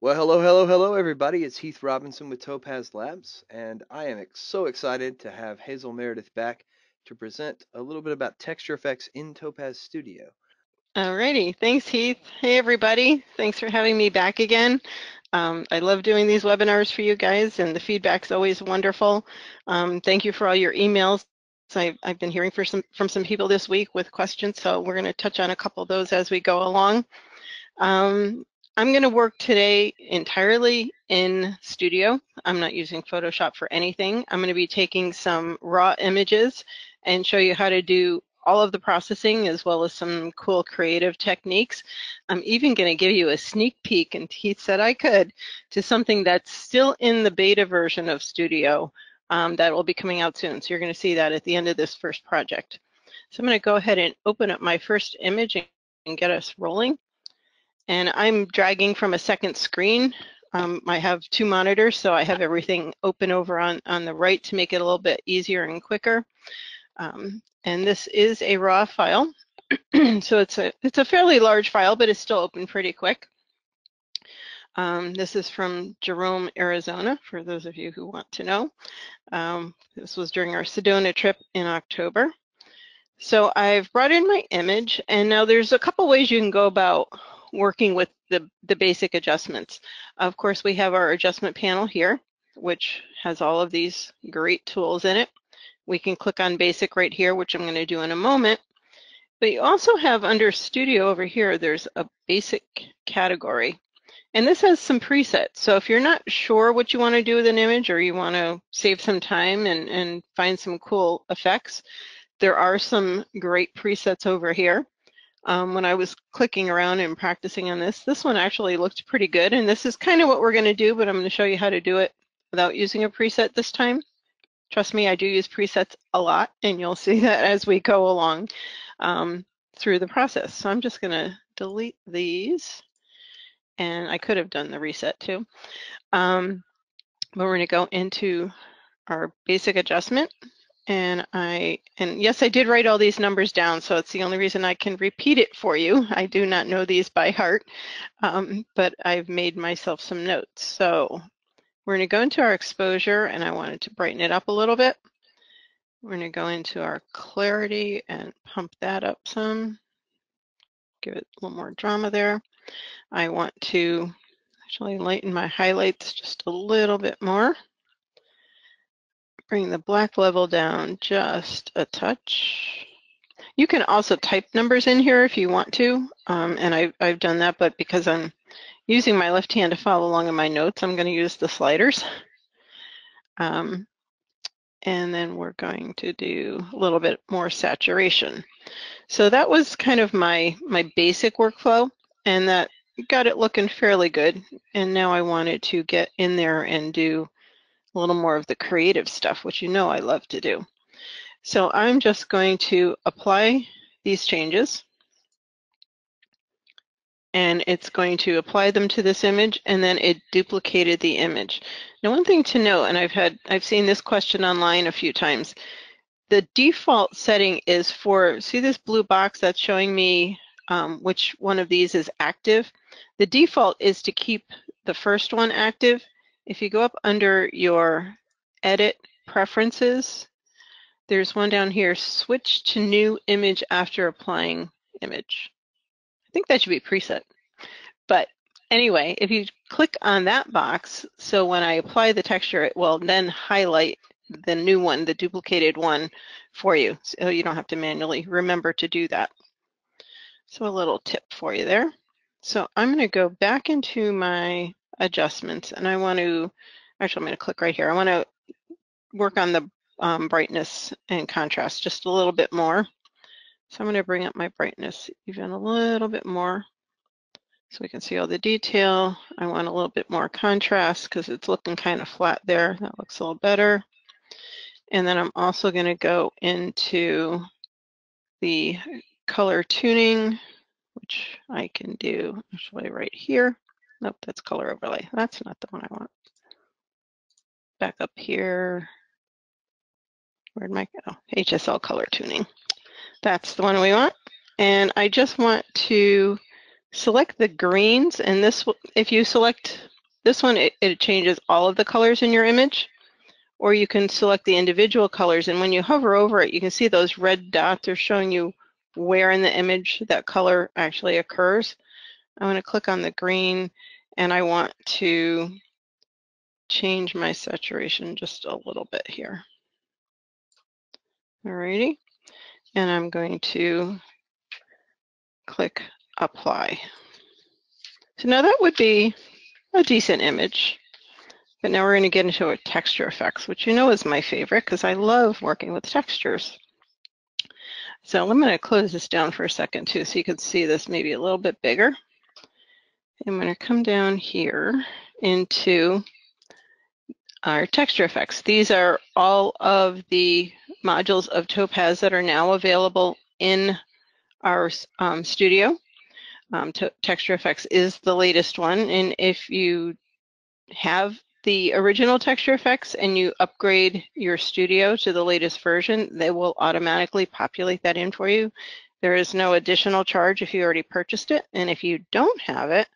Well, hello, everybody. It's Heath Robinson with Topaz Labs, and I am so excited to have Hazel Meredith back to present a little bit about texture effects in Topaz Studio. Alrighty, thanks Heath. Hey everybody, thanks for having me back again. I love doing these webinars for you guys and the feedback's always wonderful. Thank you for all your emails. I've been hearing from some people this week with questions, so we're going to touch on a couple of those as we go along. I'm going to work today entirely in Studio. I'm not using Photoshop for anything. I'm going to be taking some raw images and show you how to do all of the processing as well as some cool creative techniques. I'm even going to give you a sneak peek, and Heath said I could, to something that's still in the beta version of Studio that will be coming out soon. So you're going to see that at the end of this first project. So I'm going to go ahead and open up my first image and get us rolling. And I'm dragging from a second screen. I have two monitors, so I have everything open over on the right to make it a little bit easier and quicker. And this is a raw file. So it's a fairly large file, but it's still open pretty quick. This is from Jerome, Arizona, for those of you who want to know. This was during our Sedona trip in October. So I've brought in my image, and now there's a couple ways you can go about working with the basic adjustments. Of course, we have our adjustment panel here, which has all of these great tools in it. We can click on basic right here, which I'm going to do in a moment. But you also have under Studio over here, there's a basic category. And this has some presets. So if you're not sure what you want to do with an image, or you want to save some time and find some cool effects, there are some great presets over here. When I was clicking around and practicing on this one actually looked pretty good. And this is kind of what we're going to do, but I'm going to show you how to do it without using a preset this time. Trust me, I do use presets a lot, and you'll see that as we go along through the process. So I'm just going to delete these. And I could have done the reset too. But we're going to go into our basic adjustment. And yes, I did write all these numbers down, so it's the only reason I can repeat it for you. I do not know these by heart, but I've made myself some notes. So we're going to go into our exposure, and I wanted to brighten it up a little bit. We're going to go into our clarity and pump that up some, give it a little more drama there. I want to actually lighten my highlights just a little bit more. Bring the black level down just a touch. You can also type numbers in here if you want to, and I've done that, but because I'm using my left hand to follow along in my notes, I'm going to use the sliders. And then we're going to do a little bit more saturation. So that was kind of my basic workflow, and that got it looking fairly good. And now I wanted to get in there and do a little more of the creative stuff, which you know I love to do. So I'm just going to apply these changes, and it's going to apply them to this image, and then it duplicated the image. Now, one thing to note, and I've seen this question online a few times, the default setting is for, see this blue box that's showing me which one of these is active? The default is to keep the first one active. If you go up under your edit preferences, there's one down here, switch to new image after applying image. I think that should be preset. But anyway, if you click on that box, so when I apply the texture, it will then highlight the new one, the duplicated one for you. So you don't have to manually remember to do that. So a little tip for you there. So I'm going to go back into my adjustments, and I want to, actually I'm going to click right here. I want to work on the brightness and contrast just a little bit more. So I'm going to bring up my brightness even a little bit more so we can see all the detail. I want a little bit more contrast because it's looking kind of flat there. That looks a little better. And then I'm also going to go into the color tuning, which I can do actually right here. Nope, that's color overlay. That's not the one I want. Back up here. Where'd my, oh, Hsl Color Tuning. That's the one we want. And I just want to select the greens, and this, if you select This one, it changes all of the colors in your image, or you can select the individual colors, and when you hover over it, you can see those red dots are showing you where in the image that color actually occurs. I'm going to click on the green, and I want to change my saturation just a little bit here. Alrighty, and I'm going to click apply. So now that would be a decent image, but now we're going to get into our texture effects, which you know is my favorite because I love working with textures. So I'm going to close this down for a second too, so you can see this maybe a little bit bigger. I'm going to come down here into our texture effects. These are all of the modules of Topaz that are now available in our studio. Texture effects is the latest one, and if you have the original texture effects and you upgrade your studio to the latest version, they will automatically populate that in for you. There is no additional charge if you already purchased it, and if you don't have it,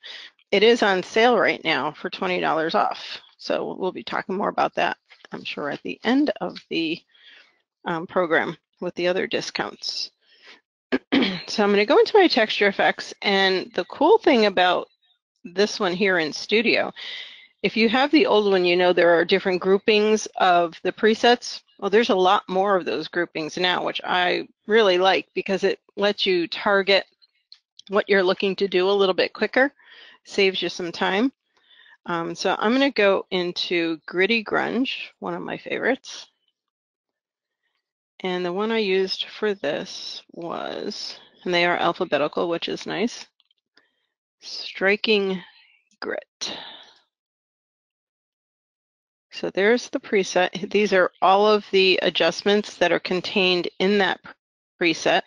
it is on sale right now for $20 off. So we'll be talking more about that, I'm sure, at the end of the program with the other discounts. So I'm going to go into my texture effects, and the cool thing about this one here in Studio, if you have the old one, you know there are different groupings of the presets. Well, there's a lot more of those groupings now, which I really like because it lets you target what you're looking to do a little bit quicker, saves you some time. So I'm going to go into Gritty Grunge, one of my favorites. And the one I used for this was, and they are alphabetical, which is nice, Striking Grit. So there's the preset. These are all of the adjustments that are contained in that preset.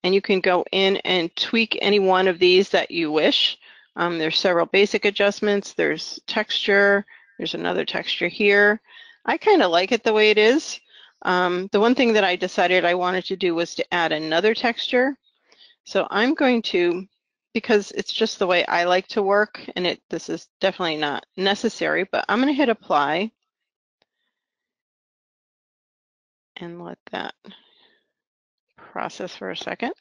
And you can go in and tweak any one of these that you wish. There's several basic adjustments. There's texture. There's another texture here. I kind of like it the way it is. The one thing that I decided I wanted to do was to add another texture. So I'm going to, because it's just the way I like to work, and this is definitely not necessary, but I'm going to hit apply and let that process for a second.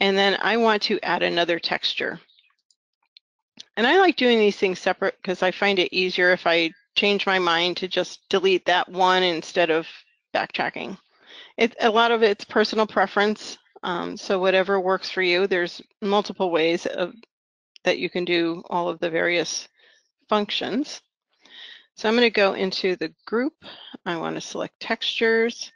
And then I want to add another texture. And I like doing these things separate because I find it easier if I change my mind to just delete that one instead of backtracking. A lot of it's personal preference, so whatever works for you. There's multiple ways that you can do all of the various functions. So I'm going to go into the group. I want to select textures,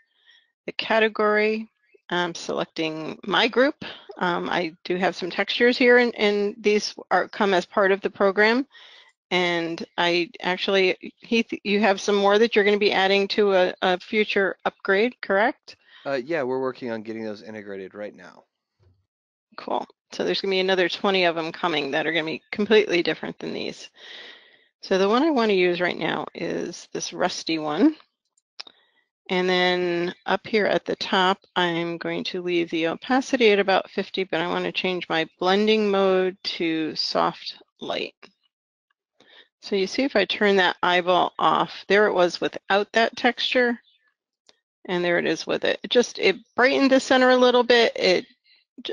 the category. I'm selecting my group. I do have some textures here, and these come as part of the program. And I actually, Heath, you have some more that you're going to be adding to a future upgrade, correct? Yeah, we're working on getting those integrated right now. Cool. So there's going to be another 20 of them coming that are going to be completely different than these. So the one I want to use right now is this rusty one. And then up here at the top, I'm going to leave the opacity at about 50, but I want to change my blending mode to soft light. So you see if I turn that eyeball off, there it was without that texture, and there it is with it. It brightened the center a little bit.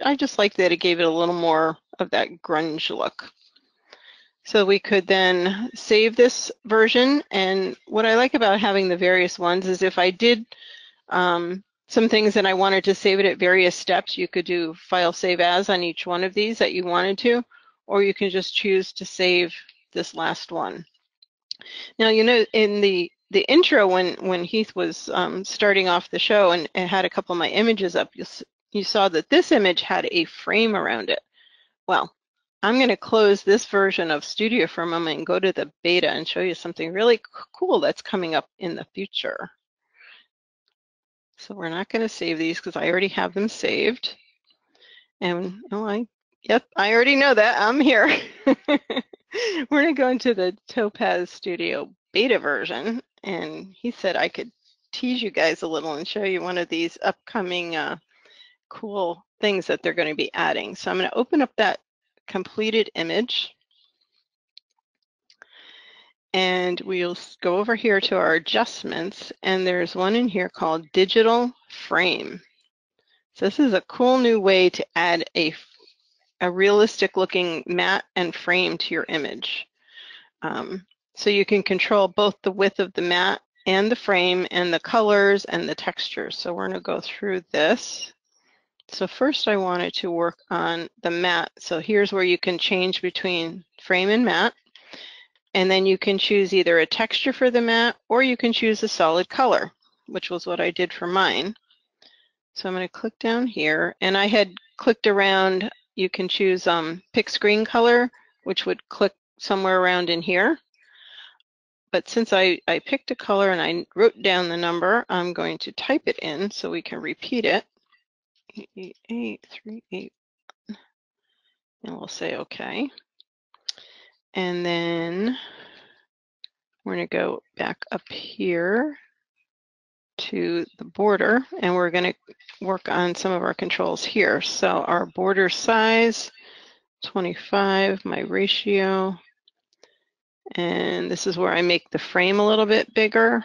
I just like that it gave it a little more of that grunge look. So we could then save this version, and what I like about having the various ones is if I did some things that I wanted to save it at various steps, you could do file save as on each one of these that you wanted to, or you can just choose to save this last one. Now, you know, in the intro, when Heath was starting off the show and had a couple of my images up, you saw that this image had a frame around it. Well, I'm going to close this version of Studio for a moment and go to the beta and show you something really cool that's coming up in the future. So we're not going to save these because I already have them saved. And yep, I already know that. I'm here. We're going to go into the Topaz Studio beta version. And he said I could tease you guys a little and show you one of these upcoming cool things that they're going to be adding. So I'm going to open up that completed image. and we'll go over here to our adjustments, and there's one in here called Digital Frame. So this is a cool new way to add a realistic looking matte and frame to your image. So you can control both the width of the matte and the frame and the colors and the textures. So we're going to go through this. So first I wanted to work on the matte. So here's where you can change between frame and matte. And then you can choose either a texture for the matte or you can choose a solid color, which was what I did for mine. So I'm going to click down here, and I had clicked around. You can choose pick screen color, which would click somewhere around in here. But since I picked a color and I wrote down the number, I'm going to type it in so we can repeat it. 88838, and we'll say OK. And then we're going to go back up here to the border, and we're going to work on some of our controls here. So our border size, 25, my ratio, and this is where I make the frame a little bit bigger.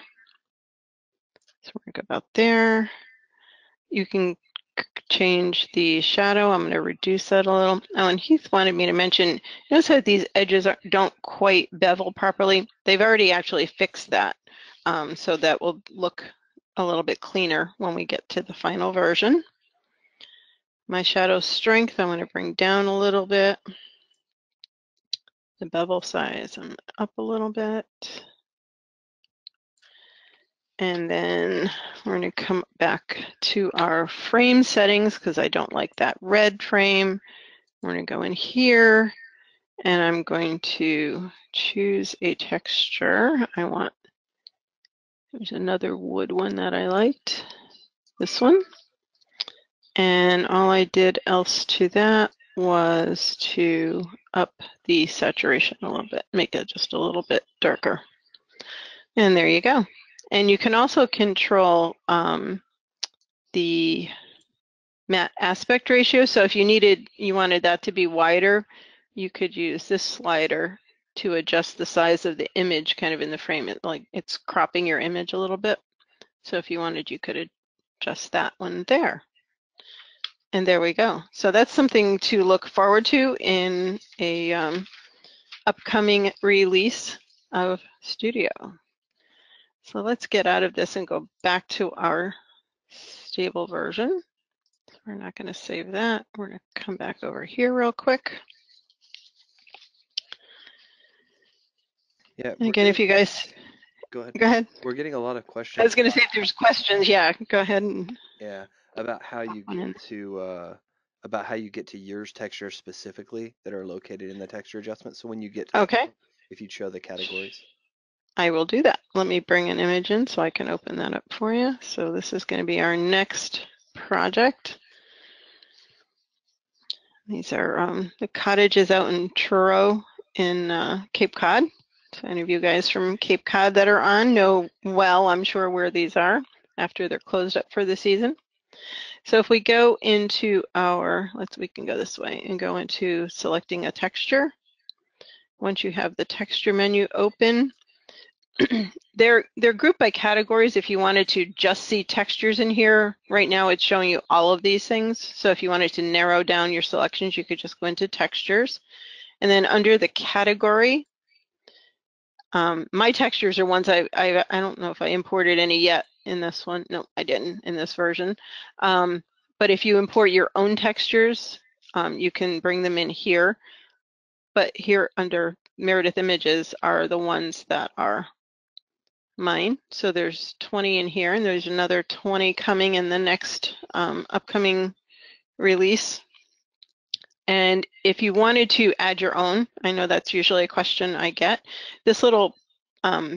So we're going to go about there. You can change the shadow. I'm going to reduce that a little. Oh, and Heath wanted me to mention, notice how these edges don't quite bevel properly. They've already actually fixed that. So that will look a little bit cleaner when we get to the final version. My shadow strength, I'm going to bring down a little bit. The bevel size, I'm up a little bit. And then we're going to come back to our frame settings because I don't like that red frame. We're going to go in here and I'm going to choose a texture. There's another wood one that I liked, this one. And all I did else to that was to up the saturation a little bit, make it just a little bit darker. And there you go. And you can also control the matte aspect ratio. So if you wanted that to be wider, you could use this slider to adjust the size of the image kind of in the frame. It's cropping your image a little bit. So if you wanted, you could adjust that one there. And there we go. So that's something to look forward to in a upcoming release of Studio. So let's get out of this and go back to our stable version. We're not going to save that. We're going to come back over here real quick. Yeah. And again, if you guys go ahead. Go ahead. We're getting a lot of questions. I was going to say if there's questions, yeah, go ahead. Yeah, about how you get to yours texture specifically that are located in the texture adjustment. So when you get to Okay. if you show the categories. I will do that. Let me bring an image in so I can open that up for you. So this is going to be our next project. These are the cottages out in Truro in Cape Cod. So any of you guys from Cape Cod that are on know well, I'm sure, where these are after they're closed up for the season. So if we go into we can go this way and go into selecting a texture. Once you have the texture menu open, they're grouped by categories. If you wanted to just see textures in here, right now it's showing you all of these things. So if you wanted to narrow down your selections, you could just go into textures. And then under the category, my textures are ones I don't know if I imported any yet in this one. No, I didn't in this version. But if you import your own textures, you can bring them in here. But here under Meredith Images are the ones that are mine. So there's 20 in here, and there's another 20 coming in the next upcoming release. And if you wanted to add your own, I know that's usually a question I get, this little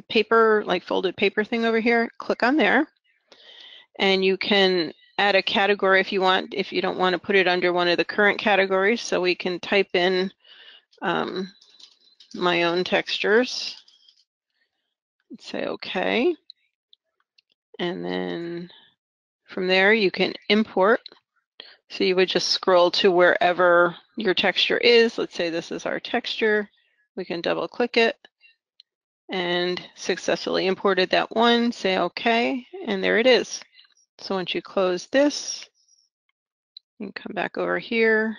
paper, like folded paper thing over here, click on there, and you can add a category if you want, if you don't want to put it under one of the current categories. So we can type in my own textures and say OK. And then from there you can import. So you would just scroll to wherever your texture is. Let's say this is our texture. We can double click it and successfully imported that one. Say OK, and there it is. So once you close this, you can come back over here,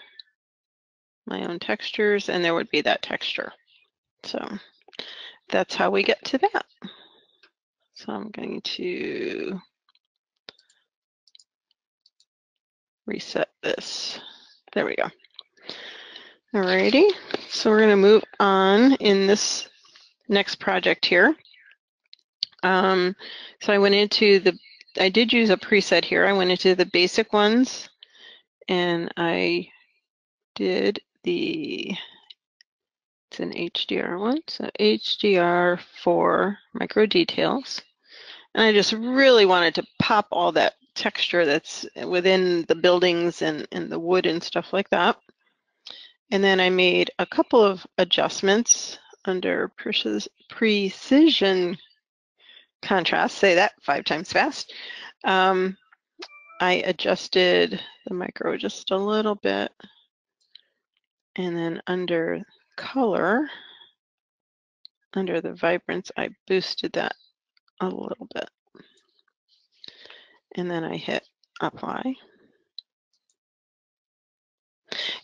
my own textures, and there would be that texture. So that's how we get to that. So I'm going to reset this. There we go. Alrighty, so we're going to move on in this next project here. So I went into I did use a preset here. I went into the basic ones, and I did it's an HDR one, so HDR for micro details. And I just really wanted to pop all that texture that's within the buildings and the wood and stuff like that. And then I made a couple of adjustments under precision contrast, say that 5 times fast. I adjusted the micro just a little bit. And then under color, under the vibrance, I boosted that a little bit. And then I hit apply.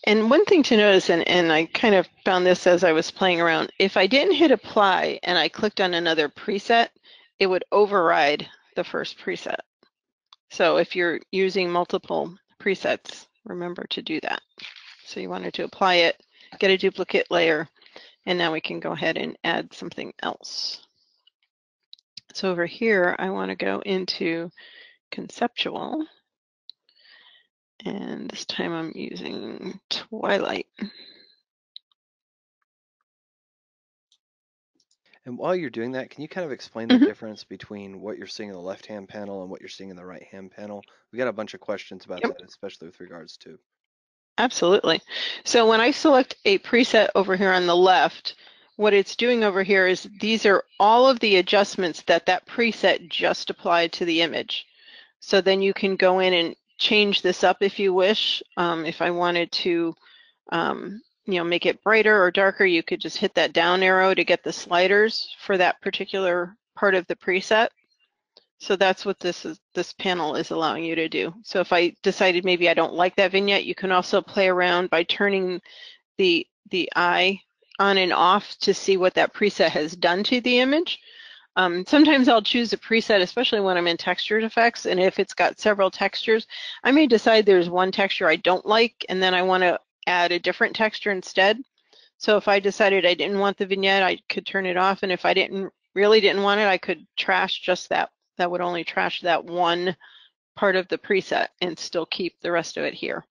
And one thing to notice, and I kind of found this as I was playing around, if I didn't hit apply and I clicked on another preset, it would override the first preset. So if you're using multiple presets, remember to do that. So you wanted to apply it, get a duplicate layer, and now we can go ahead and add something else. So over here, I want to go into conceptual. And this time I'm using Twilight. And while you're doing that, can you kind of explain the difference between what you're seeing in the left-hand panel and what you're seeing in the right-hand panel? We got a bunch of questions about that, especially with regards to. Absolutely. So when I select a preset over here on the left, what it's doing over here is these are all of the adjustments that that preset just applied to the image. So then you can go in and change this up if you wish. If I wanted to make it brighter or darker, you could just hit that down arrow to get the sliders for that particular part of the preset. So that's what this panel is allowing you to do. So if I decided maybe I don't like that vignette, you can also play around by turning the eye on and off to see what that preset has done to the image. Sometimes I'll choose a preset, especially when I'm in textured effects, and if it's got several textures, I may decide there's one texture I don't like, and then I want to add a different texture instead. So if I decided I didn't want the vignette, I could turn it off, and if I really didn't want it, I could trash just that. That would only trash that one part of the preset and still keep the rest of it here.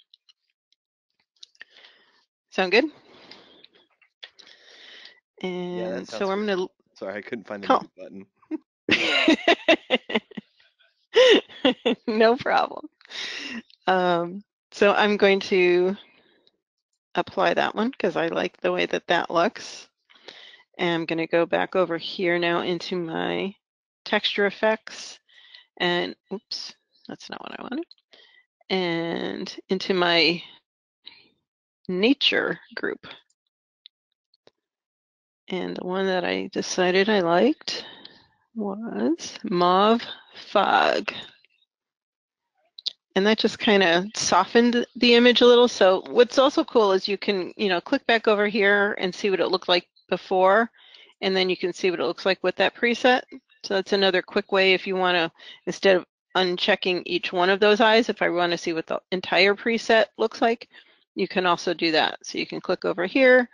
Sound good? And yeah, so I'm going to... Sorry, I couldn't find the mute button. No problem. So I'm going to apply that one because I like the way that that looks. And I'm going to go back over here now into my texture effects. And oops, that's not what I wanted. And into my nature group. And the one that I decided I liked was Mauve Fog. And that just kind of softened the image a little. So what's also cool is you can, click back over here and see what it looked like before, and then you can see what it looks like with that preset. So that's another quick way if you want to, instead of unchecking each one of those eyes, if I want to see what the entire preset looks like, you can also do that. So you can click over here,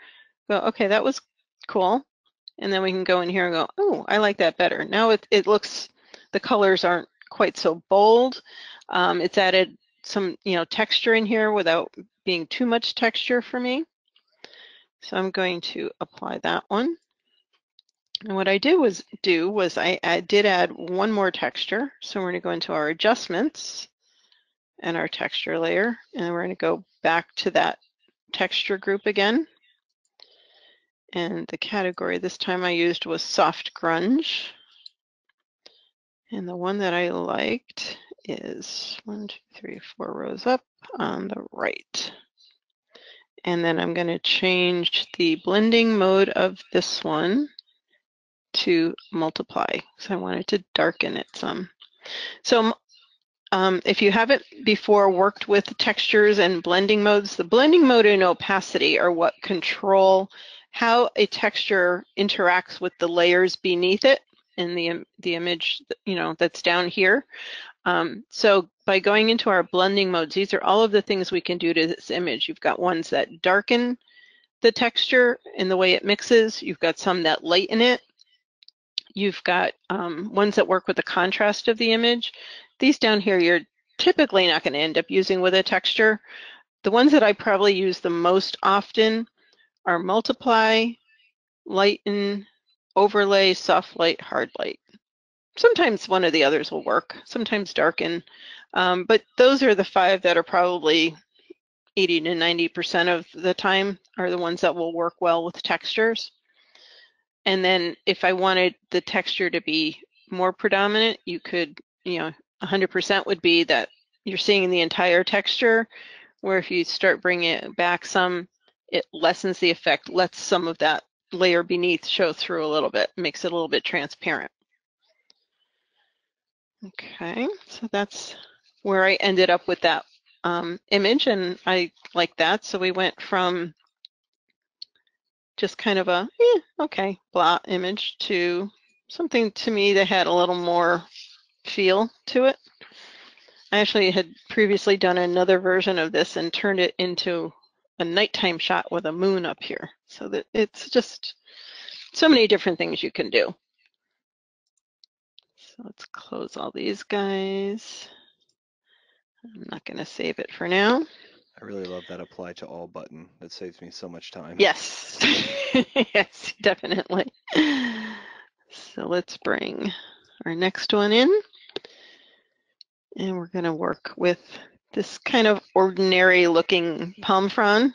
go, okay, that was cool. And then we can go in here and go, oh, I like that better. Now it looks, the colors aren't quite so bold. It's added some, texture in here without being too much texture for me. So I'm going to apply that one. And what I did was I did add one more texture. So we're going to go into our adjustments and our texture layer, and we're going to go back to that texture group again. And the category this time I used was soft grunge. And the one that I liked is 1, 2, 3, 4 rows up on the right. And then I'm going to change the blending mode of this one to multiply, so I wanted to darken it some. So if you haven't before worked with textures and blending modes, the blending mode and opacity are what control how a texture interacts with the layers beneath it in the image, you know, that's down here. So by going into our blending modes, these are all of the things we can do to this image. You've got ones that darken the texture in the way it mixes. You've got some that lighten it. You've got ones that work with the contrast of the image. These down here, you're typically not going to end up using with a texture. The ones that I probably use the most often are multiply, lighten, overlay, soft light, hard light. Sometimes one of the others will work, sometimes darken, but those are the 5 that are probably 80 to 90% of the time are the ones that will work well with textures. And then if I wanted the texture to be more predominant, you could, you know, 100% would be that you're seeing the entire texture, where if you start bringing it back some, it lessens the effect, lets some of that layer beneath show through a little bit, makes it a little bit transparent. Okay, so that's where I ended up with that image, and I like that. So we went from just kind of a, okay, blah image to something to me that had a little more feel to it. I actually had previously done another version of this and turned it into a nighttime shot with a moon up here. So that it's just so many different things you can do. So let's close all these guys. I'm not going to save it for now. I really love that apply to all button. That saves me so much time. Yes, yes, definitely. So let's bring our next one in. And we're going to work with this kind of ordinary looking palm frond.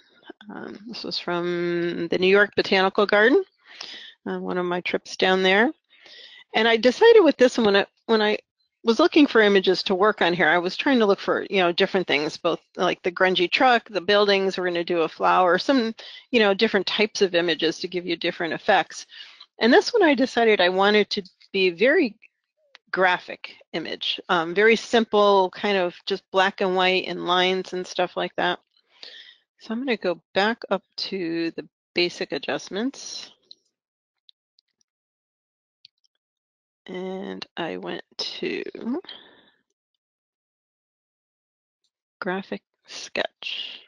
This was from the New York Botanical Garden, one of my trips down there. And I decided with this one, when I was looking for images to work on here, I was trying to look for, you know, different things, both like the grungy truck, the buildings, we're going to do a flower, some, you know, different types of images to give you different effects. And this one I decided I wanted to be very graphic image, very simple, kind of just black and white and lines and stuff like that. So I'm going to go back up to the basic adjustments. And I went to graphic sketch.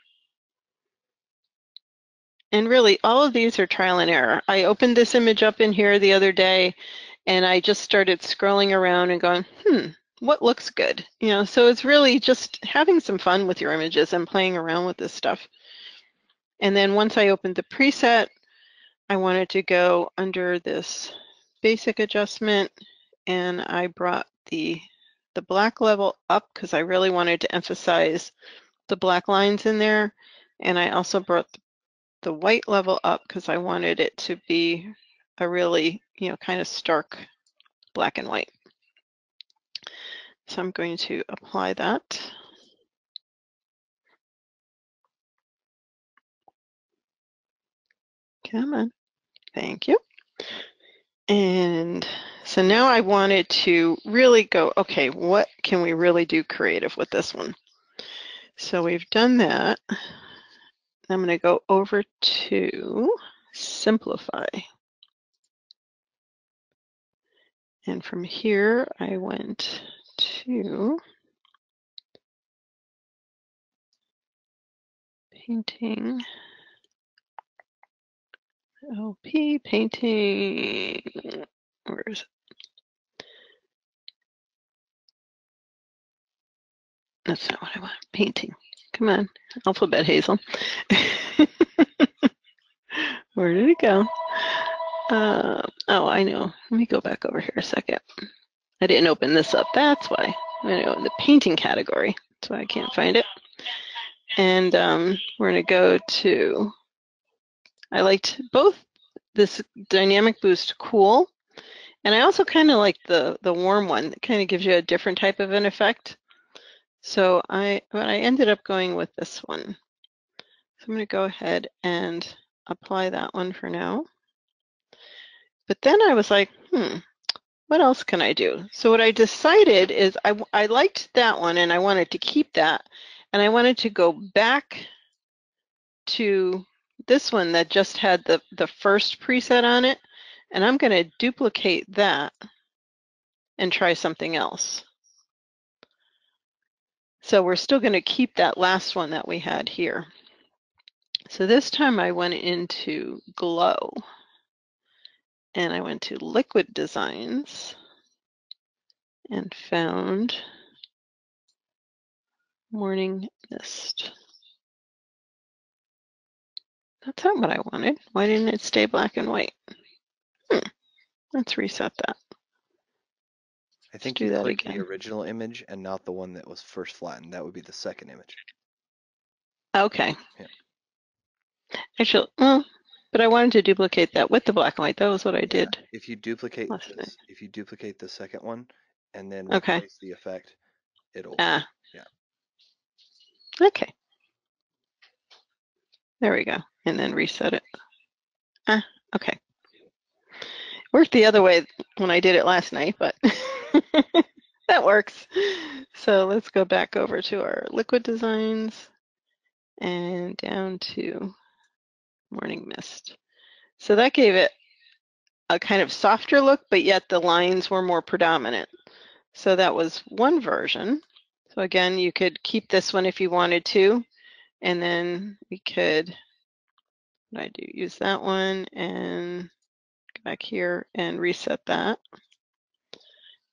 And really, all of these are trial and error. I opened this image up in here the other day, and I just started scrolling around and going, what looks good? You know, so it's really just having some fun with your images and playing around with this stuff. And then once I opened the preset, I wanted to go under this basic adjustment, and I brought the black level up because I really wanted to emphasize the black lines in there. And I also brought the white level up because I wanted it to be a really, you know, kind of stark black and white. So I'm going to apply that. Come on. Thank you. And so now I wanted to really go, okay, what can we really do creative with this one? So we've done that. I'm going to go over to simplify. And from here, I went to painting. LP painting. Where is it? That's not what I want. Painting. Come on. Alphabet Hazel. Where did it go? Oh, I know. Let me go back over here a second. I didn't open this up. That's why. I'm going to go in the painting category. That's why I can't find it. And we're going to go to, I liked both this Dynamic Boost Cool, and I also kind of like the warm one that kind of gives you a different type of an effect. So I ended up going with this one. So I'm going to go ahead and apply that one for now. But then I was like, what else can I do? So what I decided is I liked that one and I wanted to keep that. And I wanted to go back to this one that just had the first preset on it. And I'm going to duplicate that and try something else. So we're still going to keep that last one that we had here. So this time I went into Glow and I went to Liquid Designs and found Morning Mist. That's not what I wanted. Why didn't it stay black and white? Let's reset that. I think do you that clicked the again. original image and not the one that was first flattened. That would be the second image. Okay. Yeah. Actually, well, but I wanted to duplicate that with the black and white. That was what I did. If you duplicate last night. this, if you duplicate the second one and then Okay. replace the effect, it'll. Ah. Yeah. Okay. There we go. And then reset it. Ah. Okay. Worked the other way when I did it last night, but that works. So let's go back over to our liquid designs and down to Morning Mist. So that gave it a kind of softer look, but yet the lines were more predominant. So that was one version. So again, you could keep this one if you wanted to, and then we could, what I do, use that one and go back here and reset that.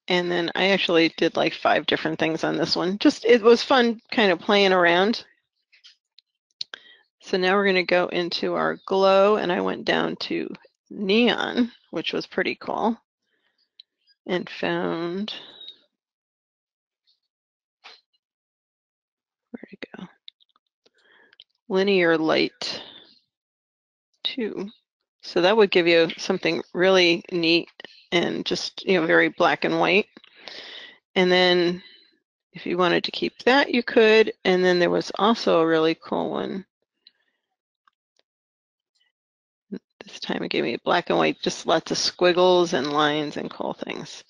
And then I actually did like 5 different things on this one. Just, it was fun kind of playing around. So now we're going to go into our Glow, and I went down to Neon, which was pretty cool, and found, where'd it go? Linear Light 2. So that would give you something really neat and just, very black and white. And then if you wanted to keep that, you could. And then there was also a really cool one. This time it gave me black and white, just lots of squiggles and lines and cool things.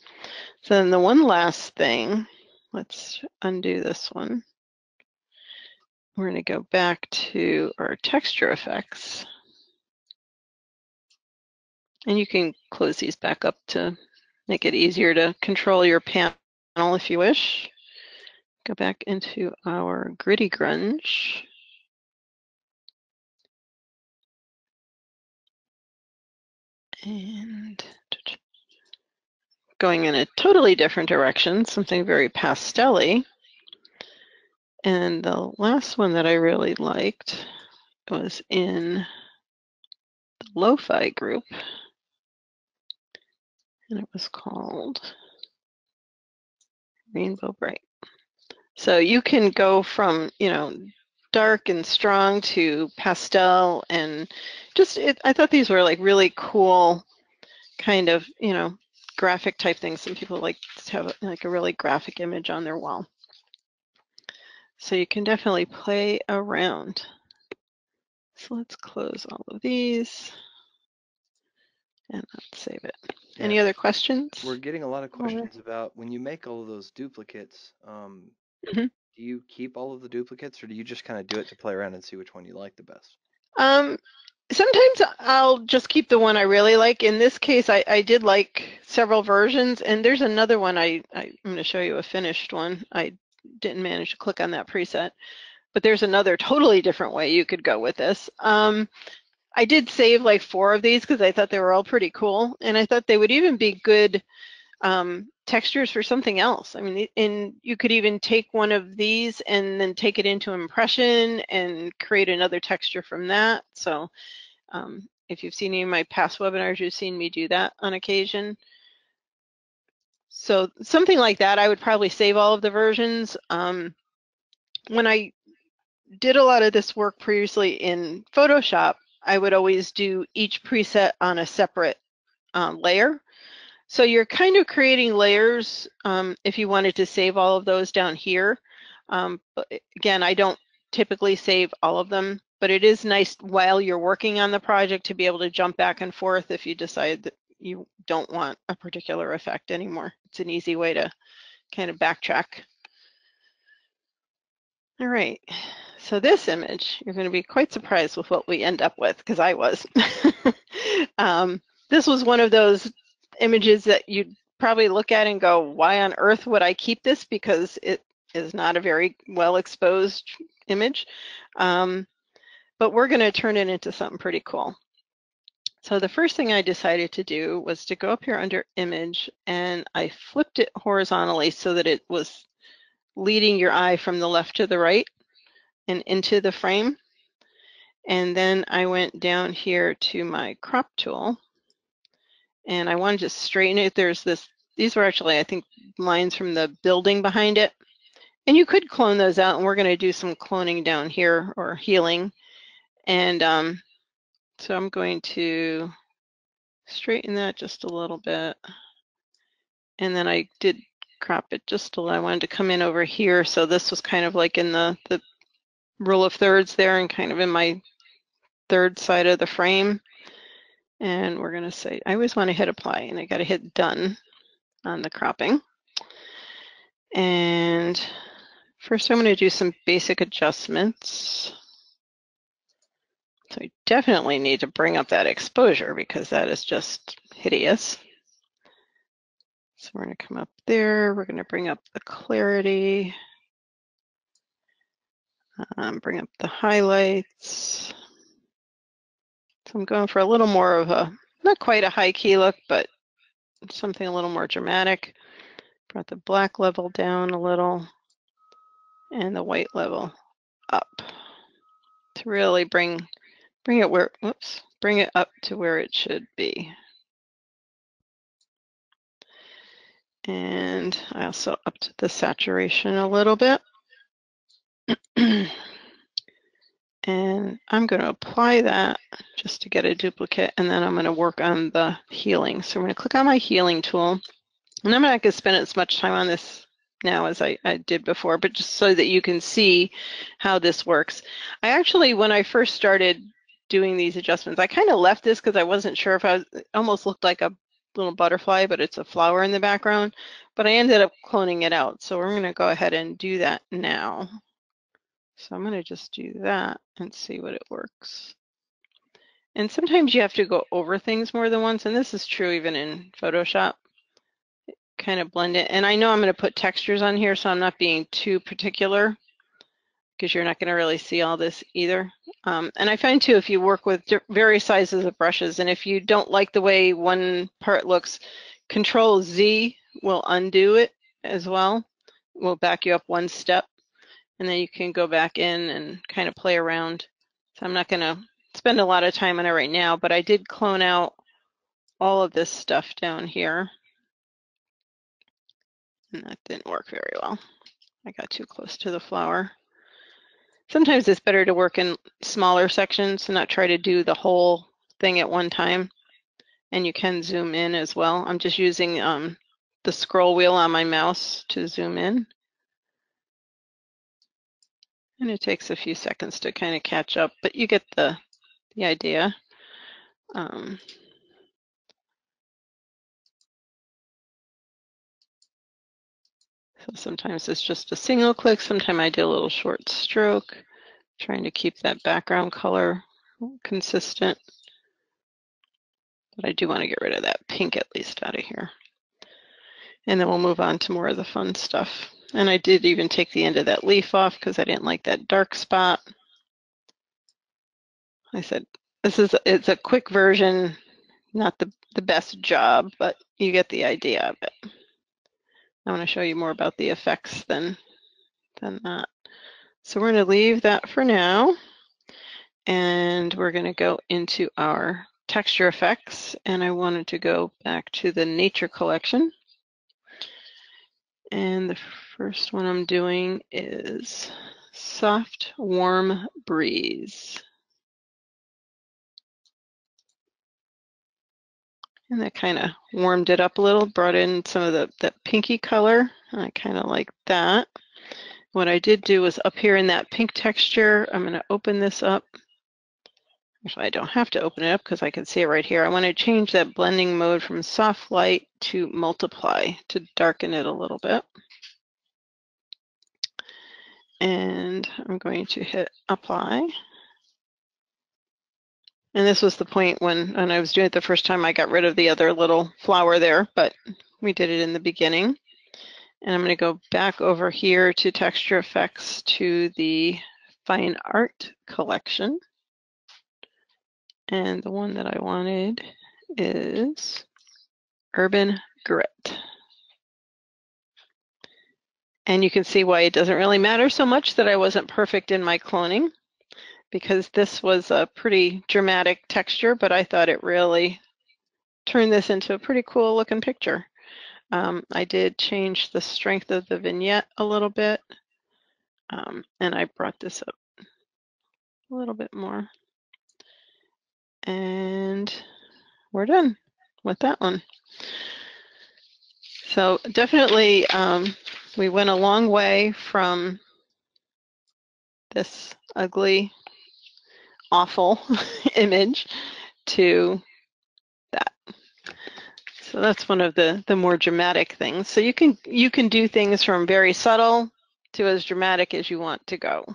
So then the one last thing, let's undo this one. We're going to go back to our texture effects. And you can close these back up to make it easier to control your panel if you wish. Go back into our Gritty Grunge. And going in a totally different direction, something very pastel-y. And the last one that I really liked was in the Lo-Fi group. And it was called Rainbow Bright. So you can go from, dark and strong to pastel, and just, I thought these were like really cool kind of, graphic type things. Some people like to have like a really graphic image on their wall. So you can definitely play around. So let's close all of these and let's save it. Yeah. Any other questions? We're getting a lot of questions about when you make all of those duplicates, Mm-hmm. do you keep all of the duplicates or do you just kind of do it to play around and see which one you like the best? Sometimes I'll just keep the one I really like. In this case, I did like several versions, and there's another one I'm going to show you a finished one. I didn't manage to click on that preset, but there's another totally different way you could go with this. I did save like 4 of these because I thought they were all pretty cool, and I thought they would even be good textures for something else. I mean, and you could even take one of these and then take it into Impression and create another texture from that. So if you've seen any of my past webinars, you've seen me do that on occasion. So something like that, I would probably save all of the versions. When I did a lot of this work previously in Photoshop, I would always do each preset on a separate layer. So you're kind of creating layers if you wanted to save all of those down here. But again, I don't typically save all of them, but it is nice while you're working on the project to be able to jump back and forth if you decide that you don't want a particular effect anymore. It's an easy way to kind of backtrack. All right, so this image, you're going to be quite surprised with what we end up with, because I was. This was one of those images that you'd probably look at and go, why on earth would I keep this? Because it is not a very well exposed image. But we're going to turn it into something pretty cool. So the first thing I decided to do was to go up here under image, and I flipped it horizontally so that it was leading your eye from the left to the right and into the frame. And then I went down here to my crop tool, and I wanted to straighten it. These were actually, I think, lines from the building behind it. And you could clone those out, and we're going to do some cloning down here, or healing. And so I'm going to straighten that just a little bit. And then I did crop it just a little. I wanted to come in over here. So this was kind of like in the rule of thirds there, and kind of in my third side of the frame. And we're going to say, I always want to hit apply, and I got to hit done on the cropping. And first I'm going to do some basic adjustments. So I definitely need to bring up that exposure, because that is just hideous. So we're going to come up there. We're going to bring up the clarity. Bring up the highlights. So I'm going for a little more of a, not quite a high key look, but something a little more dramatic. Brought the black level down a little and the white level up to really bring it up to where it should be. And I also upped the saturation a little bit. And I'm going to apply that just to get a duplicate, and then I'm going to work on the healing. So I'm going to click on my healing tool, and I'm not going to spend as much time on this now as I did before, but just so that you can see how this works. I actually, when I first started doing these adjustments, I kind of left this because I wasn't sure if it almost looked like a little butterfly, but it's a flower in the background. But I ended up cloning it out. So we're going to go ahead and do that now. So I'm going to just do that and see what it works. And sometimes you have to go over things more than once, and this is true even in Photoshop. Kind of blend it. And I know I'm going to put textures on here, so I'm not being too particular, because you're not going to really see all this either. And I find too, if you work with various sizes of brushes, and if you don't like the way one part looks, Control Z will undo it as well. Will back you up one step. And then you can go back in and kind of play around. So I'm not going to spend a lot of time on it right now, but I did clone out all of this stuff down here. And that didn't work very well. I got too close to the flower. Sometimes it's better to work in smaller sections and not try to do the whole thing at one time. And you can zoom in as well. I'm just using the scroll wheel on my mouse to zoom in. And it takes a few seconds to kind of catch up, but you get the idea. So sometimes it's just a single click. Sometimes I do a little short stroke, trying to keep that background color consistent. But I do want to get rid of that pink at least out of here. And then we'll move on to more of the fun stuff. And I did even take the end of that leaf off because I didn't like that dark spot. I said, it's a quick version, not the best job, but you get the idea of it. I want to show you more about the effects than that. So we're going to leave that for now. And we're going to go into our texture effects. And I wanted to go back to the nature collection. And the first one I'm doing is Soft Warm Breeze. And that kind of warmed it up a little, brought in some of that pinky color. I kind of like that. What I did do was up here in that pink texture, I'm going to open this up. Actually, I don't have to open it up because I can see it right here. I want to change that blending mode from soft light to multiply to darken it a little bit. And I'm going to hit apply. And this was the point when I was doing it the first time, I got rid of the other little flower there, but we did it in the beginning. And I'm going to go back over here to Texture Effects to the Fine Art collection. And the one that I wanted is Urban Grit. And you can see why it doesn't really matter so much that I wasn't perfect in my cloning, because this was a pretty dramatic texture, but I thought it really turned this into a pretty cool looking picture. I did change the strength of the vignette a little bit, and I brought this up a little bit more. And we're done with that one. So definitely we went a long way from this ugly, awful image to that. So that's one of the more dramatic things. So you can do things from very subtle to as dramatic as you want to go.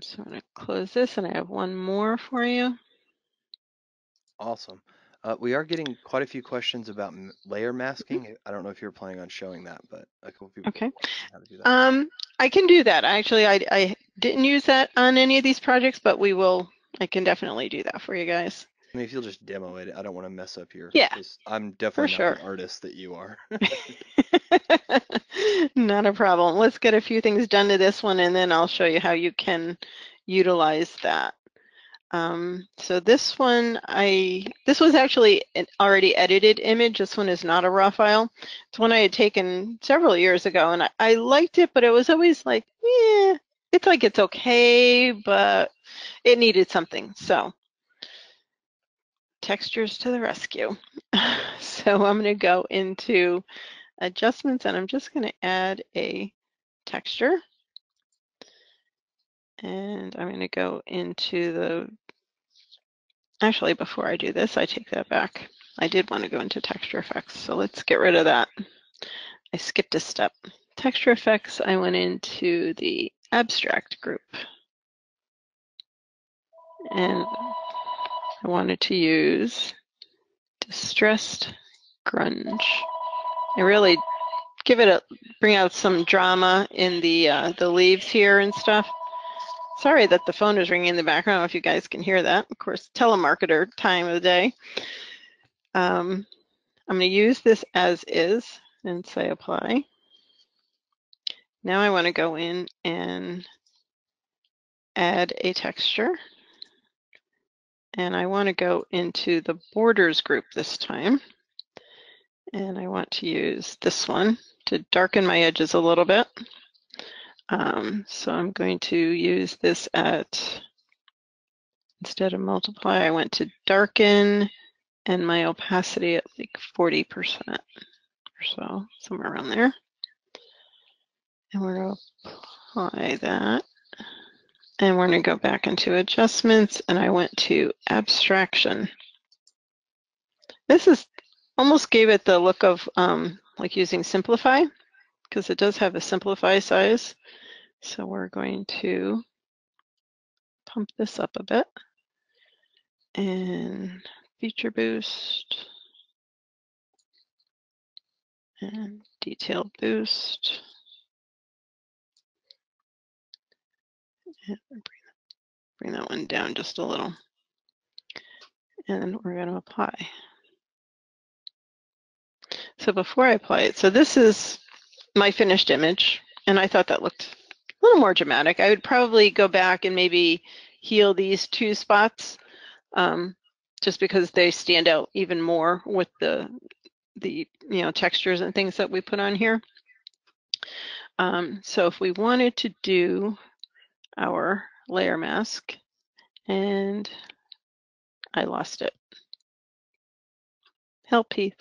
So I'm going to close this, and I have one more for you. Awesome. We are getting quite a few questions about layer masking. I don't know if you're planning on showing that, but a couple people Okay. how to do that. I can do that. Actually, I didn't use that on any of these projects, but we will. I can definitely do that for you guys. I mean, if you'll just demo it, I don't want to mess up your, Yeah, because I'm for definitely not sure. the artist that you are. Not a problem. Let's get a few things done to this one, and then I'll show you how you can utilize that. So this one, this was actually an already edited image. This one is not a raw file. It's one I had taken several years ago, and I liked it, but it was always like, yeah, it's like it's okay, but it needed something. So textures to the rescue. So I'm going to go into adjustments, and I'm just going to add a texture. And I'm going to go into the, actually, before I do this, I take that back. I did want to go into texture effects, so let's get rid of that. I skipped a step. Texture effects, I went into the abstract group. And I wanted to use distressed grunge. I really give it a, bring out some drama in the leaves here and stuff. Sorry that the phone is ringing in the background. I don't know if you guys can hear that. Of course, telemarketer time of the day. I'm going to use this as is and say apply. Now I want to go in and add a texture. And I want to go into the borders group this time. And I want to use this one to darken my edges a little bit. So I'm going to use this at, instead of multiply, I went to darken, and my opacity at like 40% or so, somewhere around there. And we're going to apply that. And we're going to go back into adjustments, and I went to abstraction. This is almost gave it the look of like using simplify, because it does have a simplify size. So we're going to pump this up a bit and feature boost and detail boost. And bring that one down just a little. And we're going to apply. So before I apply it, so this is my finished image, and I thought that looked a little more dramatic. I would probably go back and maybe heal these two spots, just because they stand out even more with the textures and things that we put on here. So if we wanted to do our layer mask, and I lost it. Help, Heath.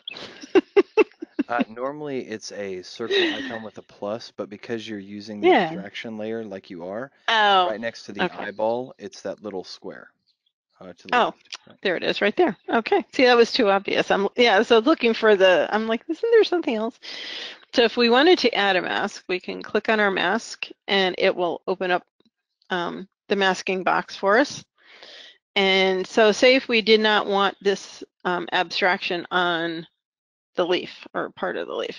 Normally it's a circle icon with a plus, but because you're using the Yeah. abstraction layer like you are, Oh, right next to the okay. eyeball, it's that little square to the Oh, left. Right. there it is right there. Okay. See, that was too obvious. Yeah, so looking for I'm like, isn't there something else? So if we wanted to add a mask, we can click on our mask and it will open up the masking box for us. And so say if we did not want this abstraction on the leaf or part of the leaf,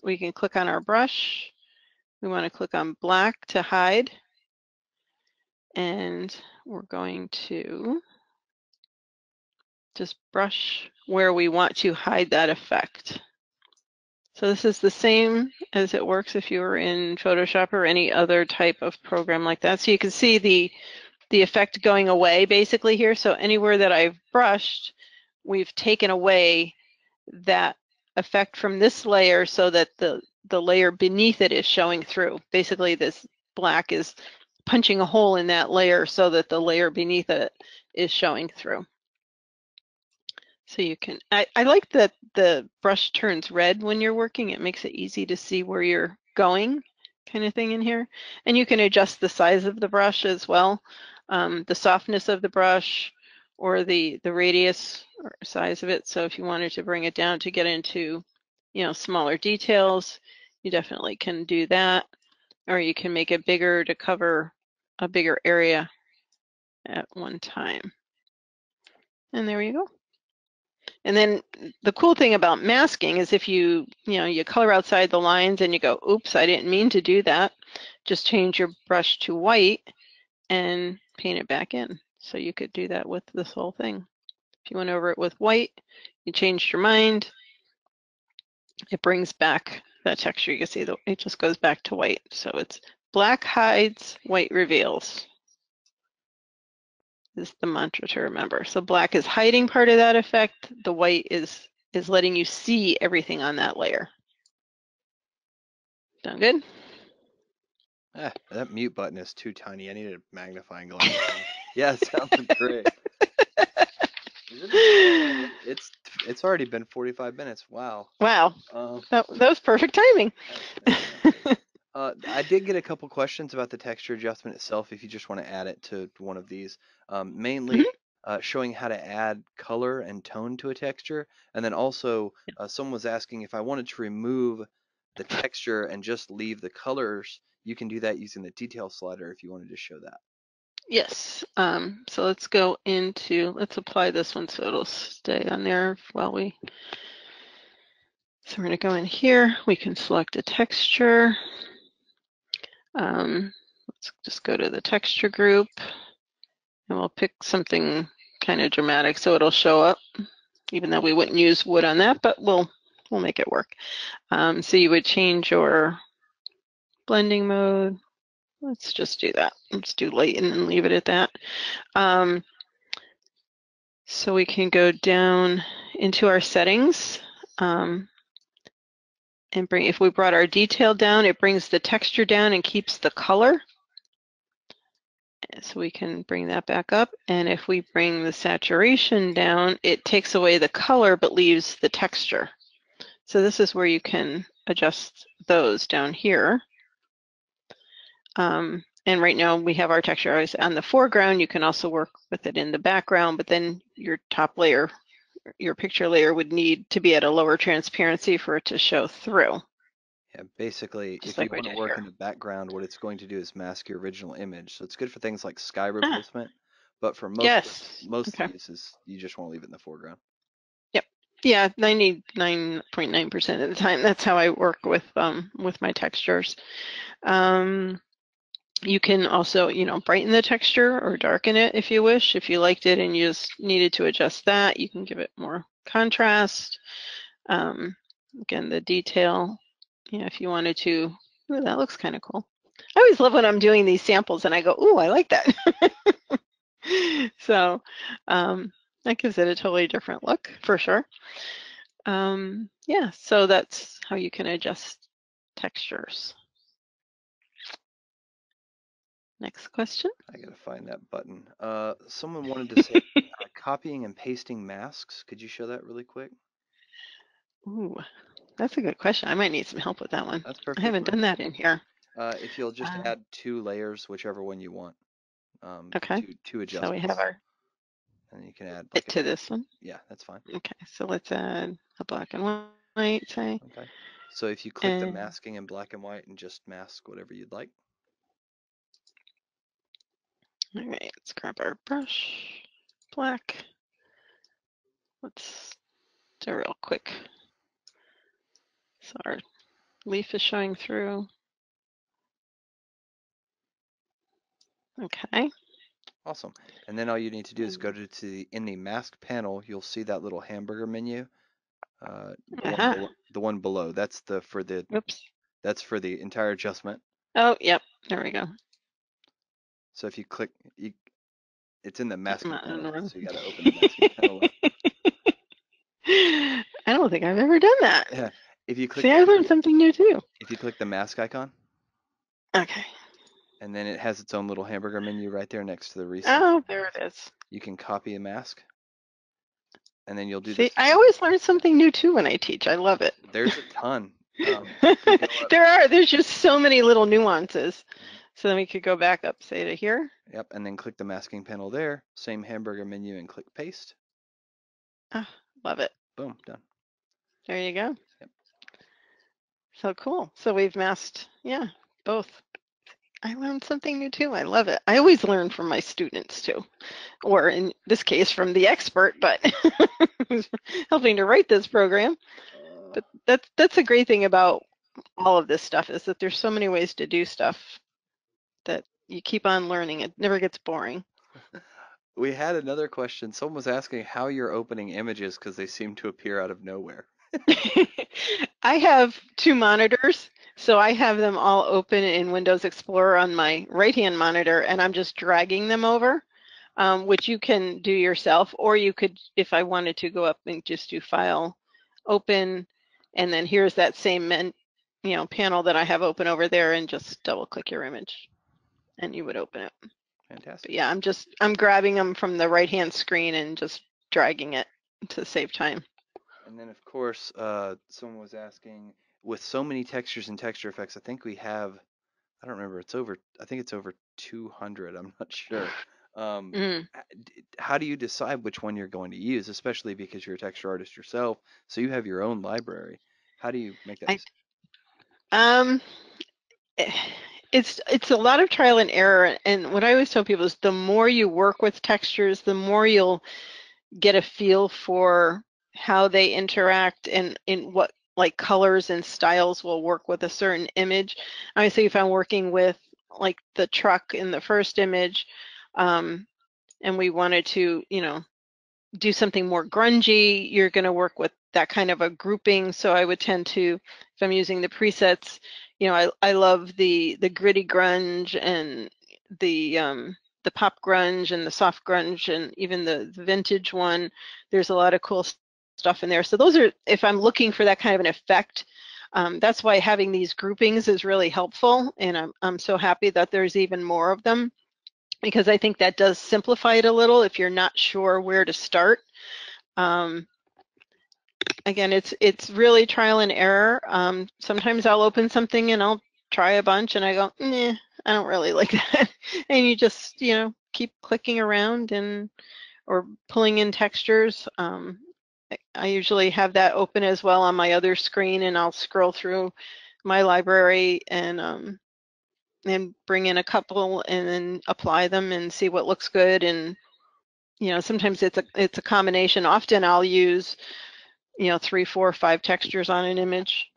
we can click on our brush. We want to click on black to hide. And we're going to just brush where we want to hide that effect. So this is the same as it works if you were in Photoshop or any other type of program like that. So you can see the effect going away basically here. So anywhere that I've brushed, we've taken away that effect from this layer so that the layer beneath it is showing through. Basically this black is punching a hole in that layer so that the layer beneath it is showing through. So you can, I like that the brush turns red when you're working. It makes it easy to see where you're going kind of thing in here. And you can adjust the size of the brush as well, the softness of the brush or the radius or size of it. So if you wanted to bring it down to get into, smaller details, you definitely can do that. Or you can make it bigger to cover a bigger area at one time. And there you go. And then the cool thing about masking is if you color outside the lines and you go, oops, I didn't mean to do that, just change your brush to white and paint it back in. So you could do that with this whole thing. If you went over it with white, you changed your mind, it brings back that texture. You can see it just goes back to white. So it's black hides, white reveals. Is the mantra to remember. So black is hiding part of that effect. The white is letting you see everything on that layer. Sound good? That mute button is too tiny. I need a magnifying glass. Yeah, it sounds great. It's already been 45 minutes. Wow. Wow, Um, that was perfect timing. Fantastic. I did get a couple questions about the texture adjustment itself, if you just want to add it to one of these. Mainly Mhm. showing how to add color and tone to a texture. And then also, someone was asking if I wanted to remove the texture and just leave the colors, you can do that using the detail slider if you wanted to show that. Yes, so let's apply this one so it'll stay on there while so we're gonna go in here, we can select a texture. Let's just go to the texture group and we'll pick something kind of dramatic so it'll show up, even though we wouldn't use wood on that, but we'll make it work. So you would change your blending mode. Let's just do that. Let's do lighten and leave it at that. So we can go down into our settings and if we brought our detail down, it brings the texture down and keeps the color. So we can bring that back up. And if we bring the saturation down, it takes away the color but leaves the texture. So this is where you can adjust those down here. And right now we have our texture always on the foreground. You can also work with it in the background, but then your top layer, your picture layer would need to be at a lower transparency for it to show through. Yeah, basically, Just if you like we want to did work here. in the background, what it's going to do is mask your original image. So it's good for things like sky Ah, replacement, but for yes. most Okay. uses, you just want to leave it in the foreground. Yep. Yeah, 99.9% of the time. That's how I work with my textures. You can also, brighten the texture or darken it if you wish. If you liked it and you just needed to adjust that, you can give it more contrast. Again, the detail, if you wanted to, ooh, that looks kind of cool. I always love when I'm doing these samples and I go, ooh, I like that. So that gives it a totally different look for sure. Yeah, so that's how you can adjust textures. Next question. I gotta find that button. Someone wanted to say copying and pasting masks. Could you show that really quick? Ooh. That's a good question. I might need some help with that one. That's I perfectly haven't fine. done that in here. If you'll just Um, add 2 layers, whichever one you want, okay. two So we have adjustments, our and you can add bit like a, to this one. yeah, that's fine. Okay. So let's add a black and white, say. Okay. So if you click the And masking in black and white and just mask whatever you'd like. all right, let's grab our brush. Black. Let's do a real quick. So our leaf is showing through. Okay. Awesome. And then all you need to do is go to in the mask panel, you'll see that little hamburger menu. Uh-huh. The one below. Oops. That's for the entire adjustment. Oh, yep. There we go. So if you click, it's in the I'm masking not in the panel, room. so you got to open the masking panel up. I don't think I've ever done that. Yeah. If you click See, I learned something new too. if you click the mask icon, Okay. and then it has its own little hamburger menu right there next to the reset. Oh, there it is. You can copy a mask, and then you'll do See, this. I always learn something new too when I teach. I love it. There's a ton. If you go up, There's just so many little nuances. So then we could go back up, say to here. yep, and then click the masking panel there, same hamburger menu, and click paste. Oh, love it. Boom, done. There you go. Yep. So cool. So we've masked, yeah, both. I learned something new too. I love it. I always learn from my students too, or in this case from the expert, but who's helping to write this program. But that's a great thing about all of this stuff is that there's so many ways to do stuff that you keep on learning. It never gets boring. We had another question. Someone was asking how you're opening images because they seem to appear out of nowhere. I have 2 monitors, so I have them all open in Windows Explorer on my right-hand monitor, and I'm just dragging them over, which you can do yourself, or you could, if I wanted to, go up and just do File, Open, and then here's that same panel that I have open over there, and just double-click your image, and you would open it. But Fantastic. yeah, I'm grabbing them from the right-hand screen and just dragging it to save time. And then, of course, someone was asking, with so many textures and texture effects, I think we have, I don't remember, I think it's over 200, I'm not sure. Mm. How do you decide which one you're going to use, especially because you're a texture artist yourself, so you have your own library? How do you make that I decision? um it's a lot of trial and error, and what I always tell people is the more you work with textures, the more you'll get a feel for how they interact and in what like colors and styles will work with a certain image. Obviously, if I'm working with like the truck in the first image, and we wanted to, do something more grungy, you're going to work with that kind of a grouping. So I would tend to, if I'm using the presets, I love the gritty grunge and the pop grunge and the soft grunge and even the vintage one. There's a lot of cool stuff in there. So those are, if I'm looking for that kind of an effect, that's why having these groupings is really helpful. And I'm so happy that there's even more of them, because I think that does simplify it a little if you're not sure where to start. Um, again, it's really trial and error. Sometimes I'll open something and I'll try a bunch and I go, nah, I don't really like that. And you just, keep clicking around or pulling in textures. I usually have that open as well on my other screen, and I'll scroll through my library and bring in a couple and then apply them and see what looks good. And sometimes it's a combination. Often I'll use 3, 4, 5 textures on an image.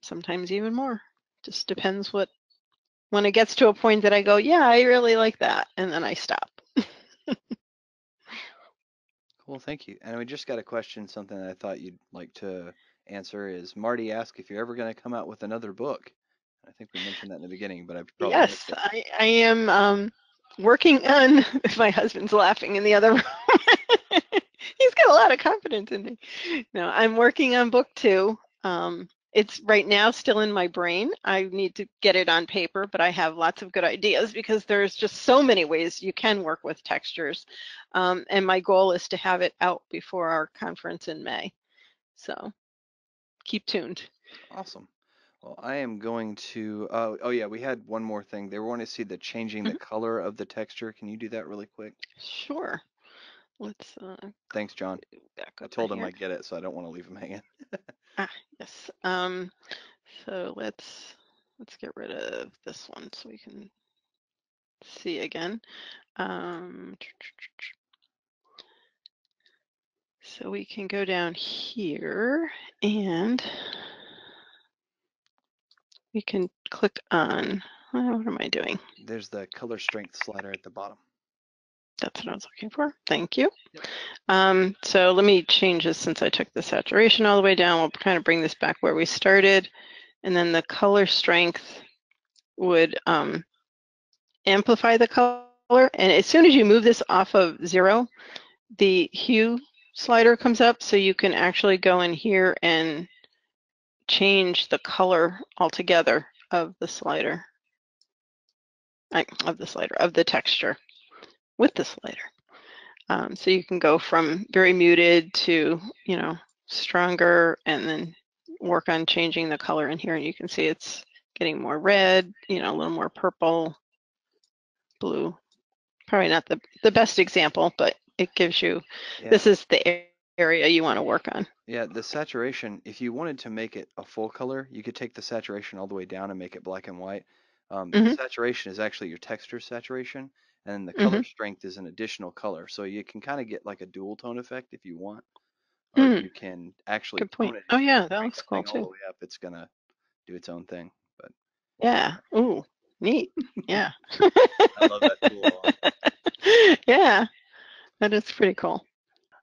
Sometimes even more. Just depends when it gets to a point that I go, yeah, I really like that, and then I stop. Cool, thank you. And we just got a question, something that I thought you'd like to answer is Marty asked if you're ever going to come out with another book. I think we mentioned that in the beginning, but I probably missed Yes, it. I am working on. My husband's laughing in the other room. He's got a lot of confidence in me. No, I'm working on book 2. It's right now still in my brain. I need to get it on paper, but I have lots of good ideas because there's just so many ways you can work with textures. And my goal is to have it out before our conference in May. So keep tuned. Awesome. Well, I am going to. Oh yeah, we had one more thing. They wanted to see the changing the Mhm. color of the texture. Can you do that really quick? Sure. Let's Thanks, John. go back I over told him here. I'd get it, so I don't want to leave him hanging. Ah, yes. So let's get rid of this one so we can see again. Um, so we can go down here and we can click on, what am I doing? There's the color strength slider at the bottom. That's what I was looking for. Thank you. Yep. So let me change this since I took the saturation all the way down. We'll kind of bring this back where we started. And then the color strength would amplify the color. And as soon as you move this off of 0, the hue slider comes up, so you can actually go in here and change the color altogether of the slider, of the texture with the slider. So you can go from very muted to, stronger, and then work on changing the color in here. And you can see it's getting more red, a little more purple, blue. Probably not the best example, but it gives you, Yeah. this is the area you want to work on. Yeah, the saturation, if you wanted to make it a full color, you could take the saturation all the way down and make it black and white. The Hmm. saturation is actually your texture saturation, and the color Hmm. strength is an additional color. So you can kind of get like a dual tone effect if you want, or Mm, you can actually good point. tone it. Oh If you yeah, that crank looks that cool thing all the too. way up, it's gonna do its own thing. But Yeah. Ooh, neat. Yeah. I love that tool a lot. Yeah, that is pretty cool.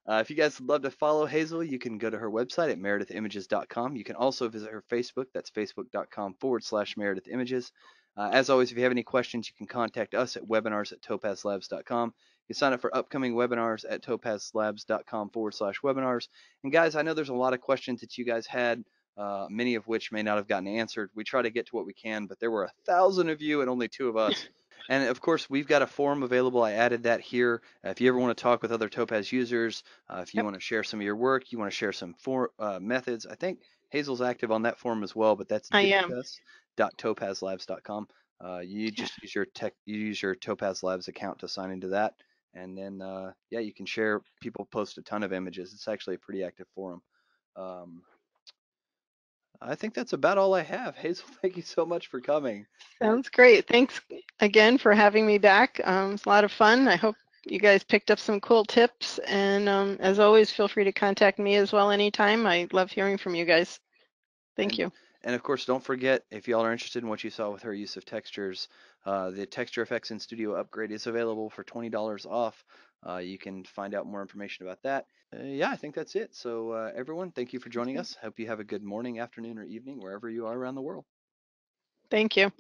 If you guys would love to follow Hazel, you can go to her website at meredithimages.com. You can also visit her Facebook. That's facebook.com/meredithimages. As always, if you have any questions, you can contact us at webinars@topazlabs.com. You can sign up for upcoming webinars at topazlabs.com/webinars. And guys, I know there's a lot of questions that you guys had, many of which may not have gotten answered. We try to get to what we can, but there were 1,000 of you and only 2 of us. And of course, we've got a forum available. I added that here. If you ever want to talk with other Topaz users, if you Yep, want to share some of your work, you want to share some methods. I think Hazel's active on that forum as well, but that's I am. discuss.topazlabs.com. You Yeah, just use your Topaz Labs account to sign into that, and then yeah, you can share. People post a ton of images. It's actually a pretty active forum. Um, I think that's about all I have. Hazel, thank you so much for coming. sounds great. Thanks again for having me back. It's a lot of fun. I hope you guys picked up some cool tips. And as always, feel free to contact me as well anytime. I love hearing from you guys. Thank And you. and of course, don't forget, if y'all are interested in what you saw with her use of textures, the Texture Effects in Studio upgrade is available for $20 off. You can find out more information about that. Yeah, I think that's it. So everyone, thank you for joining Okay. us. Hope you have a good morning, afternoon, or evening wherever you are around the world. Thank you.